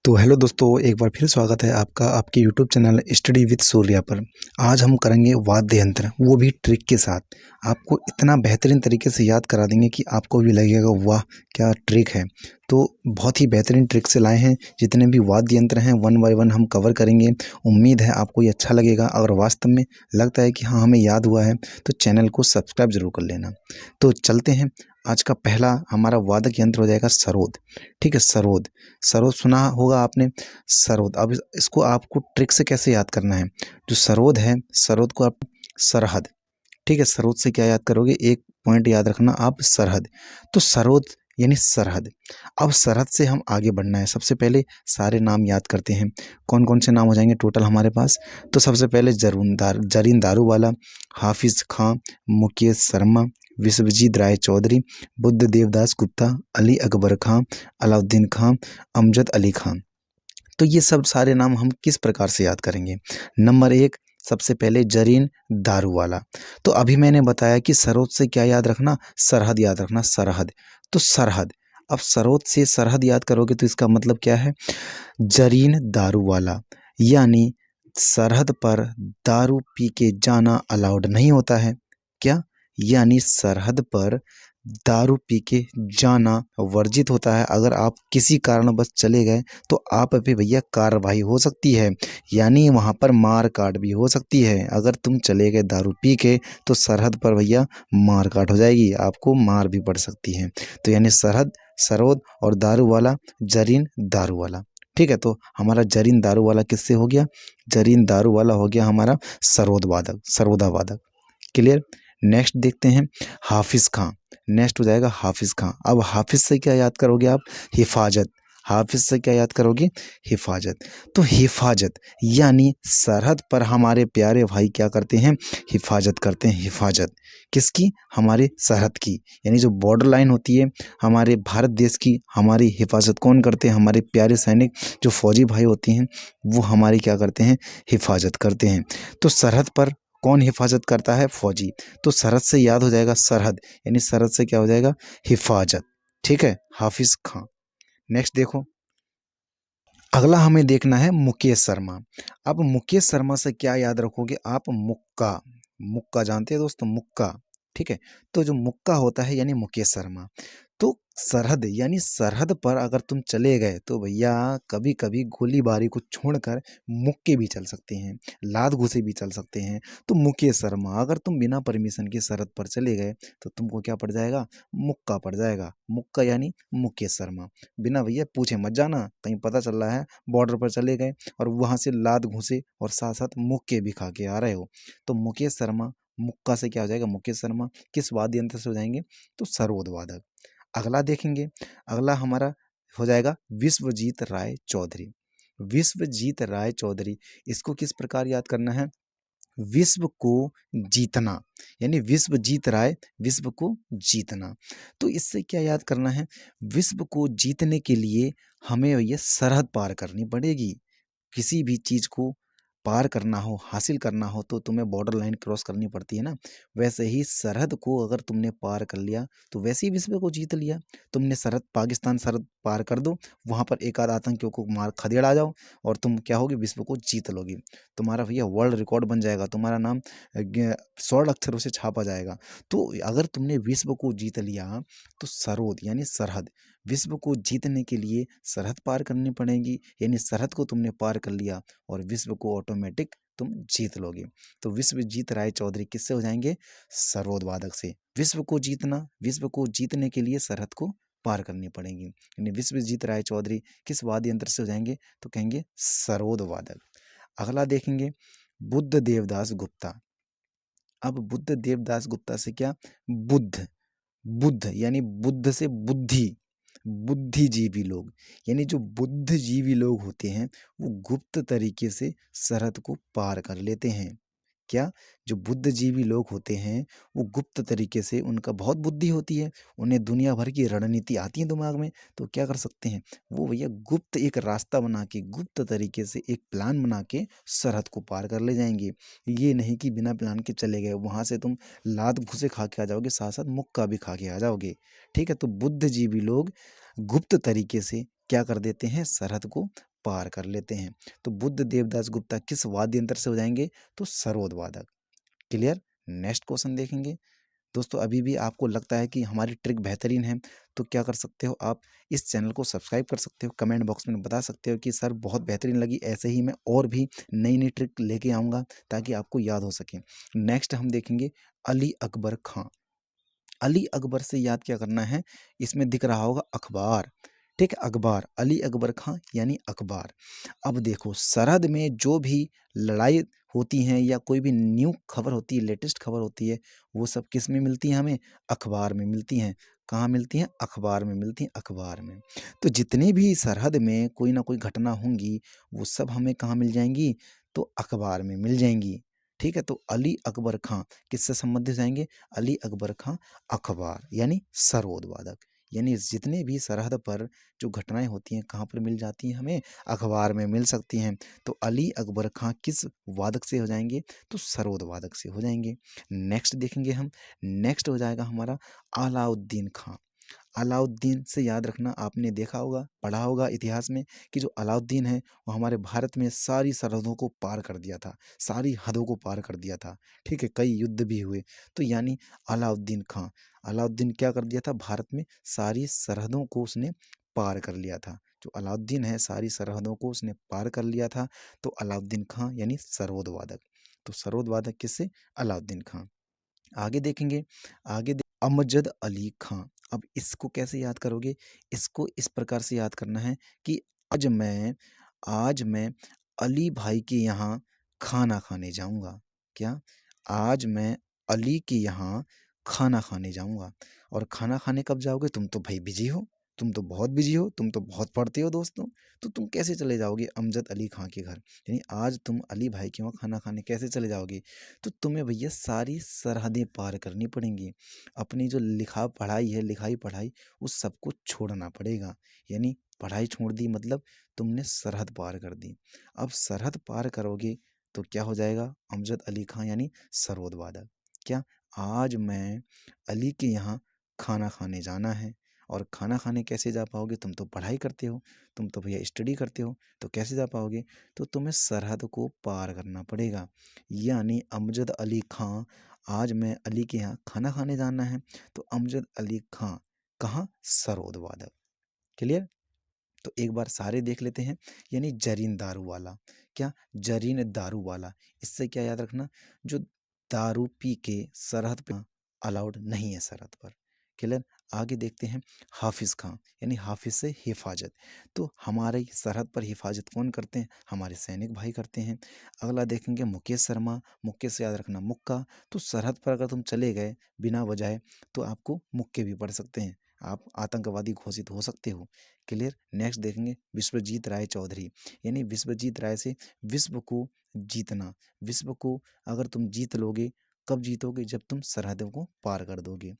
तो हेलो दोस्तों, एक बार फिर स्वागत है आपका आपके YouTube channel study with Surya पर। आज हम करेंगे वाद्य यंत्र, वो भी ट्रिक के साथ। आपको इतना बेहतरीन तरीके से याद करा देंगे कि आपको भी लगेगा वाह क्या ट्रिक है। तो बहुत ही बेहतरीन ट्रिक से लाए हैं। जितने भी वाद्य यंत्र हैं वन बाय वन हम कवर करेंगे। उम्मीद है आपको ये अच्छा लगेगा। अगर वास्तव में लगता है कि हाँ हमें याद हुआ है तो चैनल को सब्सक्राइब जरूर कर लेना। तो चलते हैं। आज का पहला हमारा वादक यंत्र हो जाएगा सरोद। ठीक है, सरोद। सरोद सुना होगा आपने। सरोद, अब इसको आपको ट्रिक से कैसे याद करना है। जो सरोद है, सरोद को आप सरहद। ठीक है, सरोद से क्या याद करोगे, एक पॉइंट याद रखना आप, सरहद। तो सरोद यानी सरहद। अब सरहद से हम आगे बढ़ना है। सबसे पहले सारे नाम याद करते हैं। कौन कौन से नाम हो जाएंगे टोटल हमारे पास। तो सबसे पहले जरीन दारूवाला, हाफिज खां, मुकेश शर्मा, विश्वजीत राय चौधरी, बुद्ध देवदास गुप्ता, अली अकबर खां, अलाउद्दीन खां, अमजद अली खां। तो ये सब सारे नाम हम किस प्रकार से याद करेंगे। नंबर एक, सबसे पहले जरीन दारूवाला। तो अभी मैंने बताया कि सरोद से क्या याद रखना, सरहद याद रखना, सरहद। तो सरहद, अब सरोद से सरहद याद करोगे तो इसका मतलब क्या है, जरीन दारूवाला। यानी सरहद पर दारू पी के जाना अलाउड नहीं होता है। क्या, यानी सरहद पर दारू पी के जाना वर्जित होता है। अगर आप किसी कारणवश चले गए तो आप पे भैया कार्रवाई हो सकती है, यानी वहाँ पर मार काट भी हो सकती है। अगर तुम चले गए दारू पी के तो सरहद पर भैया मार काट हो जाएगी, आपको मार भी पड़ सकती है। तो यानी सरहद, सरोद और दारू वाला, जरीन दारू वाला। ठीक है, तो हमारा जरीन दारू वाला किससे हो गया, जरीन दारू वाला हो गया हमारा सरोद वादक, सरोदा वादक। क्लियर। नेक्स्ट देखते हैं, हाफिज खां। नेक्स्ट हो जाएगा हाफिज खां। अब हाफिज से क्या याद करोगे आप, हिफाजत। हाफिज से क्या याद करोगे, हिफाजत। तो हिफाजत यानी सरहद पर हमारे प्यारे भाई क्या करते हैं, हिफाजत करते हैं। हिफाजत किसकी, हमारे सरहद की। यानी जो बॉर्डर लाइन होती है हमारे भारत देश की, हमारी हिफाजत कौन करते हैं, हमारे प्यारे सैनिक जो फौजी भाई होते हैं वो हमारी क्या करते हैं, हिफाजत करते हैं। तो सरहद पर कौन हिफाजत करता है, फौजी। तो सरहद से याद हो जाएगा सरहद, यानी सरहद से क्या हो जाएगा, हिफाजत। ठीक है, हाफिज खां। नेक्स्ट देखो, अगला हमें देखना है मुकेश शर्मा। अब मुकेश शर्मा से क्या याद रखोगे आप, मुक्का। मुक्का जानते हैं दोस्तों, मुक्का। ठीक है, तो जो मुक्का होता है यानी मुकेश शर्मा। तो सरहद यानी सरहद पर अगर तुम चले गए तो भैया कभी कभी गोलीबारी को छोड़कर मुक्के भी चल सकते हैं, लात घुसे भी चल सकते हैं। तो मुकेश शर्मा, अगर तुम बिना परमिशन के सरहद पर चले गए तो तुमको क्या पड़ जाएगा, मुक्का पड़ जाएगा। मुक्का यानी मुकेश शर्मा। बिना भैया पूछे मत जाना, कहीं पता चल रहा है बॉर्डर पर चले गए और वहां से लात घुसे और साथ साथ मुक्के भी खा के आ रहे हो। तो मुकेश शर्मा, मुक्का से क्या हो जाएगा, मुकेश शर्मा। किस वाद्य यंत्र से हो जाएंगे, तो सरोद वादक। अगला देखेंगे, अगला हमारा हो जाएगा विश्वजीत राय चौधरी। विश्वजीत राय चौधरी, इसको किस प्रकार याद करना है, विश्व को जीतना। यानी विश्व जीत राय, विश्व को जीतना। तो इससे क्या याद करना है, विश्व को जीतने के लिए हमें ये सरहद पार करनी पड़ेगी। किसी भी चीज को पार करना हो, हासिल करना हो तो तुम्हें बॉर्डर लाइन क्रॉस करनी पड़ती है ना। वैसे ही सरहद को अगर तुमने पार कर लिया तो वैसे ही विश्व को जीत लिया। तुमने सरहद, पाकिस्तान सरहद पार कर दो, वहां पर एक आध आतंकियों को मार खदेड़ आ जाओ और तुम क्या होगे, विश्व को जीत लोगे। तुम्हारा भैया वर्ल्ड रिकॉर्ड बन जाएगा, तुम्हारा नाम स्वर्ण अक्षरों से छापा जाएगा। तो अगर तुमने विश्व को जीत लिया तो सरोद यानी सरहद, विश्व को जीतने के लिए सरहद पार करनी पड़ेगी। यानी सरहद को तुमने पार कर लिया और विश्व को ऑटोमेटिक तुम जीत लोगे। तो विश्वजीत राय चौधरी किससे हो जाएंगे, सरोद वादक से। विश्व को जीतना, विश्व को जीतने के लिए सरहद को पार करनी पड़ेगी। यानी विश्वजीत राय चौधरी किस वाद्य यंत्र से हो जाएंगे, तो कहेंगे सरोद वादक। अगला देखेंगे, बुद्ध देवदास गुप्ता। अब बुद्ध देवदास गुप्ता से क्या, बुद्ध। बुद्ध यानी बुद्ध से बुद्धि, बुद्धिजीवी लोग। यानी जो बुद्धिजीवी लोग होते हैं वो गुप्त तरीके से सरहद को पार कर लेते हैं। क्या, जो बुद्धिजीवी लोग होते हैं वो गुप्त तरीके से, उनका बहुत बुद्धि होती है, उन्हें दुनिया भर की रणनीति आती है दिमाग में, तो क्या कर सकते हैं वो भैया, गुप्त एक रास्ता बना के, गुप्त तरीके से एक प्लान बना के सरहद को पार कर ले जाएंगे। ये नहीं कि बिना प्लान के चले गए, वहां से तुम लात घुसे खा के आ जाओगे, साथ साथ मुक्का भी खा के आ जाओगे। ठीक है, तो बुद्धिजीवी लोग गुप्त तरीके से क्या कर देते हैं, सरहद को पार कर लेते हैं। तो बुद्ध देवदास गुप्ता किस वाद्य यंत्र से हो जाएंगे? तो सरोद वादक। क्लियर? नेक्स्ट क्वेश्चन देखेंगे। दोस्तों अभी भी आपको लगता है कि हमारी ट्रिक बेहतरीन है तो क्या कर सकते हो, आप इस चैनल को सब्सक्राइब कर सकते हो, कमेंट बॉक्स में बता सकते हो कि सर बहुत बेहतरीन लगी, ऐसे ही मैं और भी नई नई ट्रिक लेके आऊँगा ताकि आपको याद हो सके। नेक्स्ट हम देखेंगे अली अकबर खां। अली अकबर से याद क्या करना है, इसमें दिख रहा होगा अखबार, ठीक है, अखबार, अली अकबर खां यानी अखबार। अब देखो सरहद में जो भी लड़ाई होती हैं या कोई भी न्यू खबर होती है, लेटेस्ट खबर होती है, वो सब किस में मिलती हैं हमें? अखबार में मिलती हैं। कहाँ मिलती हैं? अखबार में मिलती हैं, अखबार में। तो जितनी भी सरहद में कोई ना कोई घटना होंगी वो सब हमें कहाँ मिल जाएंगी? तो अखबार में मिल जाएंगी। ठीक है, तो अली अकबर खां किससे संबंधित जाएंगे? अली अकबर खां अखबार यानी सरोद वादक। यानी जितने भी सरहद पर जो घटनाएं होती हैं कहाँ पर मिल जाती हैं हमें? अखबार में मिल सकती हैं। तो अली अकबर खां किस वादक से हो जाएंगे? तो सरोद वादक से हो जाएंगे। नेक्स्ट देखेंगे हम, नेक्स्ट हो जाएगा हमारा अलाउद्दीन खां। अलाउद्दीन से याद रखना, आपने देखा होगा, पढ़ा होगा इतिहास में कि जो अलाउद्दीन है वो हमारे भारत में सारी सरहदों को पार कर दिया था, सारी हदों को पार कर दिया था। ठीक है, कई युद्ध भी हुए। तो यानी अलाउद्दीन खां, अलाउद्दीन क्या कर दिया था? भारत में सारी सरहदों को उसने पार कर लिया था। जो अलाउद्दीन है सारी सरहदों को उसने पार कर लिया था। तो अलाउद्दीन खां यानी सरोद वादक। तो सरोद वादक किससे? अलाउद्दीन खां। आगे देखेंगे, अमजद अली खां। अब इसको कैसे याद करोगे? इसको इस प्रकार से याद करना है कि आज मैं अली भाई के यहाँ खाना खाने जाऊंगा। क्या? आज मैं अली के यहाँ खाना खाने जाऊंगा। और खाना खाने कब जाओगे? तुम तो भाई बिजी हो, तुम तो बहुत बिजी हो, तुम तो बहुत पढ़ते हो दोस्तों, तो तुम कैसे चले जाओगे अमजद अली खां के घर? यानी आज तुम अली भाई के वहाँ खाना खाने कैसे चले जाओगे? तो तुम्हें भैया सारी सरहदें पार करनी पड़ेंगी। अपनी जो लिखा पढ़ाई है, लिखाई पढ़ाई, उस सबको छोड़ना पड़ेगा। यानी पढ़ाई छोड़ दी मतलब तुमने सरहद पार कर दी। अब सरहद पार करोगे तो क्या हो जाएगा? अमजद अली खां यानी सरोद वादक। क्या? आज मैं अली के यहाँ खाना खाने जाना है। और खाना खाने कैसे जा पाओगे? तुम तो पढ़ाई करते हो, तुम तो भैया स्टडी करते हो, तो कैसे जा पाओगे? तो तुम्हें सरहद को पार करना पड़ेगा। यानी अमजद अली खां, आज मैं अली के यहाँ खाना खाने जाना है। तो अमजद अली खां कहाँ? सरोद वादक। क्लियर? तो एक बार सारे देख लेते हैं। यानी जरीन दारू वाला। क्या? जरीन दारू वाला। इससे क्या याद रखना? जो दारू पी के सरहद पे अलाउड नहीं है सरहद पर। क्लियर? आगे देखते हैं हाफिज खां, यानी हाफिज से हिफाजत। तो हमारे सरहद पर हिफाजत कौन करते हैं? हमारे सैनिक भाई करते हैं। अगला देखेंगे मुकेश शर्मा। मुक्के से याद रखना मुक्का। तो सरहद पर अगर तुम चले गए बिना वजह तो आपको मुक्के भी पड़ सकते हैं, आप आतंकवादी घोषित हो सकते हो। क्लियर? नेक्स्ट देखेंगे विश्वजीत राय चौधरी। यानी विश्वजीत राय से विश्व को जीतना। विश्व को अगर तुम जीत लोगे, कब जीतोगे? जब तुम सरहदों को पार कर दोगे।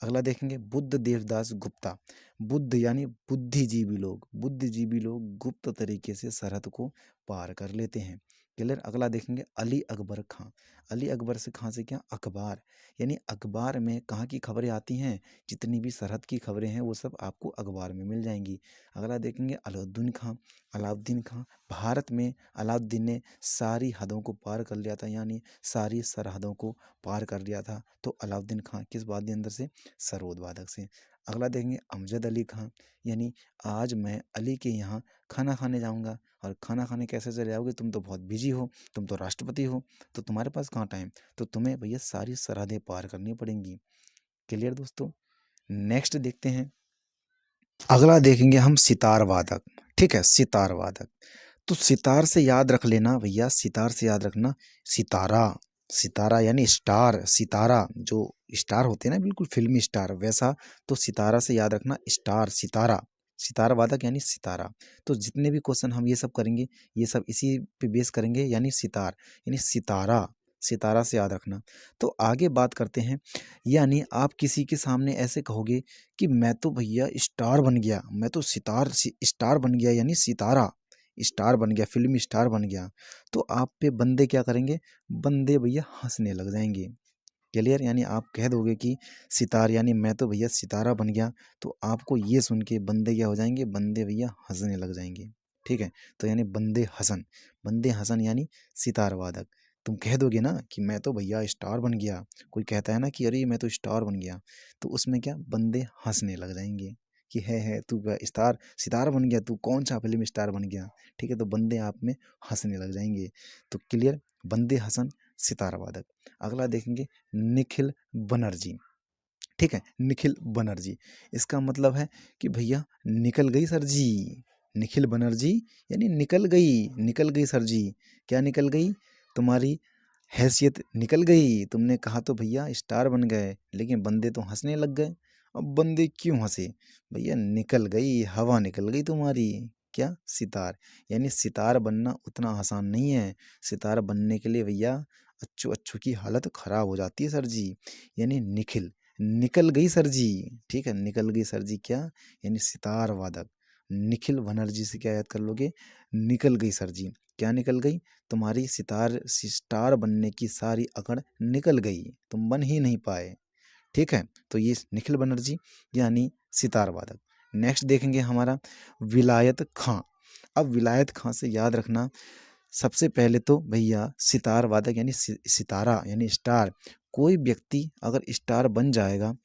अगला देखेंगे बुद्ध देवदास गुप्ता। बुद्ध यानी बुद्धिजीवी लोग, बुद्धिजीवी लोग गुप्त तरीके से सरहद को पार कर लेते हैं। क्लियर? अगला देखेंगे अली अकबर खां। अली अकबर से खां से क्या? अखबार। यानी अखबार में कहाँ की खबरें आती हैं? जितनी भी सरहद की खबरें हैं वो सब आपको अखबार में मिल जाएंगी। अगला देखेंगे अलाउद्दीन खां। अलाउद्दीन खां, भारत में अलाउद्दीन ने सारी हदों को पार कर लिया था, यानी सारी सरहदों को पार कर लिया था। तो अलाउद्दीन खां किस वाद्य यंत्र से? सरोद वादक से। अगला देखेंगे अमजद अली खां। यानी आज मैं अली के यहाँ खाना खाने जाऊंगा। और खाना खाने कैसे चले जाओगे? तुम तो बहुत बिजी हो, तुम तो राष्ट्रपति हो, तो तुम्हारे पास कहाँ टाइम? तो तुम्हें भैया सारी सरहदें पार करनी पड़ेंगी। क्लियर दोस्तों? नेक्स्ट देखते हैं, अगला देखेंगे हम सितार वादक। ठीक है, सितार वादक। तो सितार से याद रख लेना भैया, सितार से याद रखना सितारा। सितारा यानी स्टार, सितारा जो स्टार होते हैं ना, बिल्कुल फिल्मी स्टार वैसा। तो सितारा से याद रखना स्टार, सितारा। सितारा वादक यानी सितारा। तो जितने भी क्वेश्चन हम ये सब करेंगे ये सब इसी पे बेस करेंगे, यानी सितार यानी सितारा। सितारा से याद रखना। तो आगे बात करते हैं, यानी आप किसी के सामने ऐसे कहोगे कि मैं तो भैया स्टार बन गया, मैं तो स्टार बन गया, यानी सितारा स्टार बन गया, फिल्मी स्टार बन गया। तो आप पे बंदे क्या करेंगे? बंदे भैया हंसने लग जाएंगे। क्लियर? यानी आप कह दोगे कि सितार यानी मैं तो भैया सितारा बन गया, तो आपको ये सुन के बंदे क्या हो जाएंगे? बंदे भैया हंसने लग जाएंगे। ठीक है। तो यानी बंदे हसन यानी सितार वादक। तुम कह दोगे ना कि मैं तो भैया स्टार बन गया, कोई कहता है ना कि अरे मैं तो स्टार बन गया, तो उसमें क्या बंदे हंसने लग जाएंगे कि है तू स्टार सितार बन गया, तू कौन सा फिल्म स्टार बन गया। ठीक है, तो बंदे आप में हंसने लग जाएंगे। तो क्लियर, बंदे हसन सितार वादक। अगला देखेंगे निखिल बनर्जी। ठीक है, निखिल बनर्जी, इसका मतलब है कि भैया निकल गई सर जी। निखिल बनर्जी यानी निकल गई सर जी। क्या निकल गई? तुम्हारी हैसियत निकल गई। तुमने कहा तो भैया स्टार बन गए, लेकिन बंदे तो हंसने लग गए। अब बंदे क्यों हंसे? भैया निकल गई, हवा निकल गई तुम्हारी। क्या? सितार। यानी सितार बनना उतना आसान नहीं है। सितार बनने के लिए भैया अच्छू अच्छू की हालत खराब हो जाती है सर जी। यानी निकल गई सर जी। ठीक है, निकल गई सर जी क्या? यानी सितार वादक। निखिल बनर्जी से क्या याद कर लोगे? निकल गई सर जी। क्या निकल गई? तुम्हारी स्टार बनने की सारी अकड़ निकल गई, तुम बन ही नहीं पाए। ठीक है, तो ये निखिल बनर्जी यानी सितार वादक। नेक्स्ट देखेंगे हमारा विलायत खां। अब विलायत खां से याद रखना, सबसे पहले तो भैया सितार वादक यानी सितारा यानी स्टार, कोई व्यक्ति अगर स्टार बन जाएगा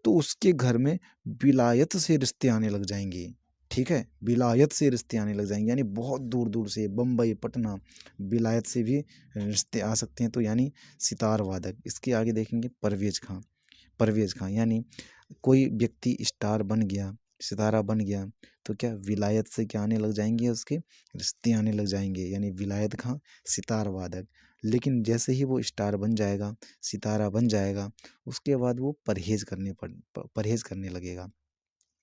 तो उसके घर में विलायत से रिश्ते आने लग जाएंगे। ठीक है, विलायत से रिश्ते आने लग जाएंगे, यानी बहुत दूर दूर से बम्बई पटना विलायत से भी रिश्ते आ सकते हैं। तो यानी सितार वादक। इसके आगे देखेंगे परवेज खां यानी कोई व्यक्ति स्टार बन गया, सितारा बन गया, तो क्या विलायत से क्या आने लग जाएंगे? उसके रिश्ते आने लग जाएंगे, यानी विलायत खां सितार वादक। लेकिन जैसे ही वो स्टार बन जाएगा, सितारा बन जाएगा, उसके बाद वो परहेज करने लगेगा।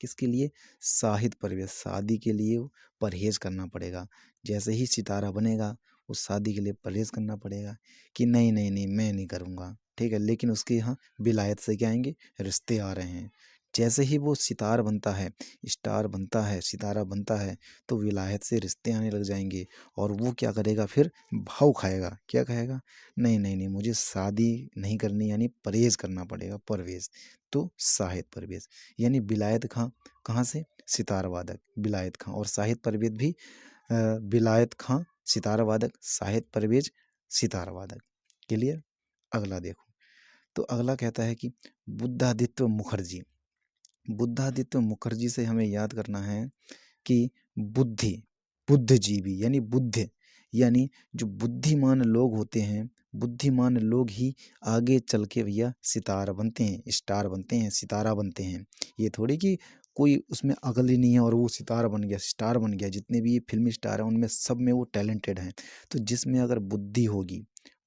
किसके लिए? शाहिद परवेज, शादी के लिए वो परहेज करना पड़ेगा। जैसे ही सितारा बनेगा, उस शादी के लिए परहेज करना पड़ेगा कि नहीं नहीं नहीं मैं नहीं करूँगा। ठीक है, लेकिन उसके यहाँ विलायत से क्या आएंगे? रिश्ते आ रहे हैं। जैसे ही वो सितार बनता है, स्टार बनता है, सितारा बनता है, तो विलायत से रिश्ते आने लग जाएंगे। और वो क्या करेगा फिर? भाव खाएगा। क्या कहेगा? नहीं नहीं नहीं मुझे शादी नहीं करनी, यानी परहेज करना पड़ेगा, परवेज। तो शाहिद परवेज यानी विलायत खां कहाँ से? सितार वादक विलायत खां, और शाहिद परवेज भी विलायत खां सितार वादक, शाहिद परवेज सितार वादक। क्लियर। अगला देखो, तो अगला कहता है कि बुद्धादित्य मुखर्जी। बुद्धादित्य मुखर्जी से हमें याद करना है कि बुद्धि बुद्धिजीवी यानी बुद्ध, यानी जो बुद्धिमान लोग होते हैं, बुद्धिमान लोग ही आगे चल के भैया सितारा बनते हैं, स्टार बनते हैं, सितारा बनते हैं। ये थोड़ी कि कोई उसमें अकल ही नहीं है और वो सितारा बन गया, स्टार बन गया। जितने भी ये फिल्मी स्टार हैं उनमें सब में वो टैलेंटेड हैं। तो जिसमें अगर बुद्धि होगी,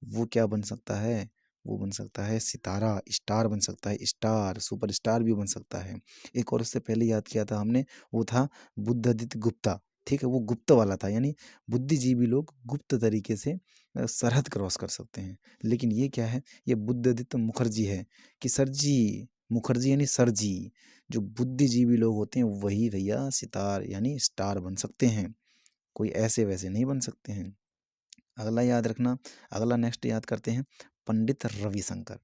वो क्या बन सकता है? वो बन सकता है सितारा, स्टार बन सकता है, स्टार सुपर स्टार भी बन सकता है। एक और उससे पहले याद किया था हमने, वो था बुद्धादित्य गुप्ता। ठीक है, वो गुप्त वाला था, यानी बुद्धिजीवी लोग गुप्त तरीके से सरहद क्रॉस कर सकते हैं। लेकिन ये क्या है? ये बुद्धादित्य मुखर्जी है कि सर जी, मुखर्जी यानी सर जी। जो बुद्धिजीवी लोग होते हैं वही भैया सितार यानी स्टार बन सकते हैं, कोई ऐसे वैसे नहीं बन सकते हैं। अगला याद रखना, अगला नेक्स्ट याद करते हैं पंडित रविशंकर।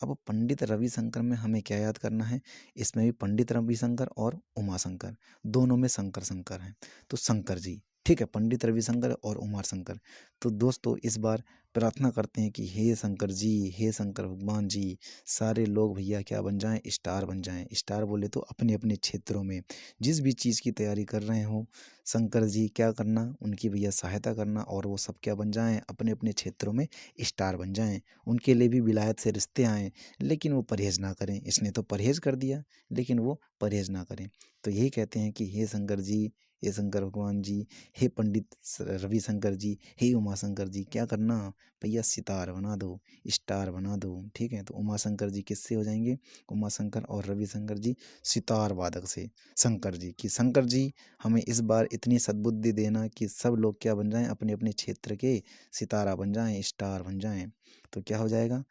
अब पंडित रविशंकर में हमें क्या याद करना है? इसमें भी पंडित रविशंकर और उमाशंकर, दोनों में शंकर शंकर हैं। तो शंकर जी, ठीक है, पंडित रविशंकर और उमा शंकर। तो दोस्तों इस बार प्रार्थना करते हैं कि हे शंकर जी, हे शंकर भगवान जी, सारे लोग भैया क्या बन जाएं? स्टार बन जाएं। स्टार बोले तो अपने अपने क्षेत्रों में जिस भी चीज़ की तैयारी कर रहे हो, शंकर जी क्या करना? उनकी भैया सहायता करना, और वो सब क्या बन जाएं? अपने अपने क्षेत्रों में स्टार बन जाएं। उनके लिए भी विलायत से रिश्ते आएँ, लेकिन वो परहेज ना करें। इसने तो परहेज कर दिया, लेकिन वो परहेज ना करें। तो यही कहते हैं कि हे शंकर जी, हे शंकर भगवान जी, हे पंडित रविशंकर जी, हे उमाशंकर जी, क्या करना? भैया सितार बना दो, स्टार बना दो। ठीक है, तो उमाशंकर जी किससे हो जाएंगे? उमाशंकर और रविशंकर जी सितार वादक से। शंकर जी कि शंकर जी हमें इस बार इतनी सद्बुद्धि देना कि सब लोग क्या बन जाएं? अपने अपने क्षेत्र के सितारा बन जाएं, स्टार बन जाएं। तो क्या हो जाएगा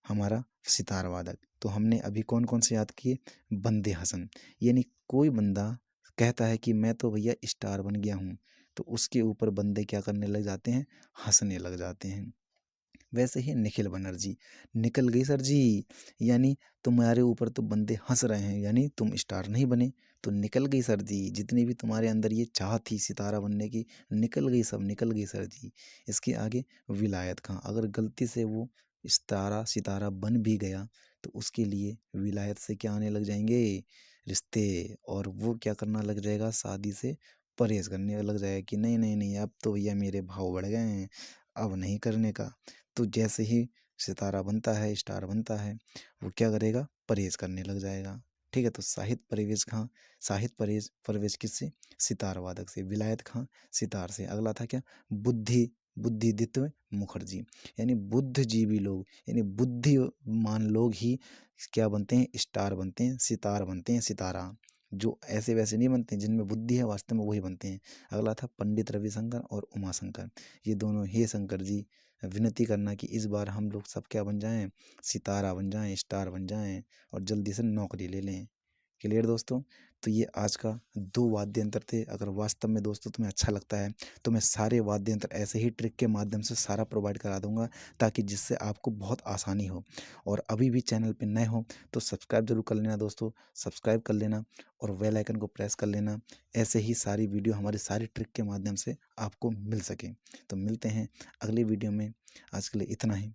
हमारा? सितार वादक। तो हमने अभी कौन कौन से याद किए? बंदे हसन, यानी कोई बंदा कहता है कि मैं तो भैया स्टार बन गया हूँ, तो उसके ऊपर बंदे क्या करने लग जाते हैं? हंसने लग जाते हैं। वैसे ही निखिल बनर्जी, निकल गई सर जी, यानी तुम्हारे ऊपर तो बंदे हंस रहे हैं, यानी तुम स्टार नहीं बने, तो निकल गई सर जी, जितनी भी तुम्हारे अंदर ये चाह थी सितारा बनने की, निकल गई, सब निकल गई सर जी। इसके आगे विलायत खां, अगर गलती से वो सितारा बन भी गया तो उसके लिए विलायत से क्या आने लग जाएंगे, रिश्ते, और वो क्या करना लग जाएगा, शादी से परहेज करने लग जाएगा कि नहीं नहीं नहीं, अब तो भैया मेरे भाव बढ़ गए हैं, अब नहीं करने का। तो जैसे ही सितारा बनता है, स्टार बनता है, वो क्या करेगा, परहेज करने लग जाएगा। ठीक है, तो साहित्य परवेज खां, साहित्य परहेज परवेज किससे, सितार वादक से। विलायत खां सितार से। अगला था क्या, बुद्धिदित्य मुखर्जी, यानी बुद्धिजीवी लोग, यानी बुद्धिमान लोग ही क्या बनते हैं, स्टार बनते हैं, सितार बनते हैं, सितारा। जो ऐसे वैसे नहीं बनते, जिनमें बुद्धि है वास्तव में वही बनते हैं। अगला था पंडित रविशंकर और उमाशंकर, ये दोनों, हे शंकर जी, विनती करना कि इस बार हम लोग सब क्या बन जाएं, सितारा बन जाएं, स्टार बन जाएं, और जल्दी से नौकरी ले लें। क्लियर दोस्तों। तो ये आज का 2 वाद्य यंत्र थे। अगर वास्तव में दोस्तों तुम्हें अच्छा लगता है तो मैं सारे वाद्य यंत्र ऐसे ही ट्रिक के माध्यम से सारा प्रोवाइड करा दूंगा, ताकि जिससे आपको बहुत आसानी हो। और अभी भी चैनल पे नए हो तो सब्सक्राइब जरूर कर लेना दोस्तों, सब्सक्राइब कर लेना और बेल आइकन को प्रेस कर लेना, ऐसे ही सारी वीडियो हमारी सारी ट्रिक के माध्यम से आपको मिल सके। तो मिलते हैं अगली वीडियो में, आज के लिए इतना ही।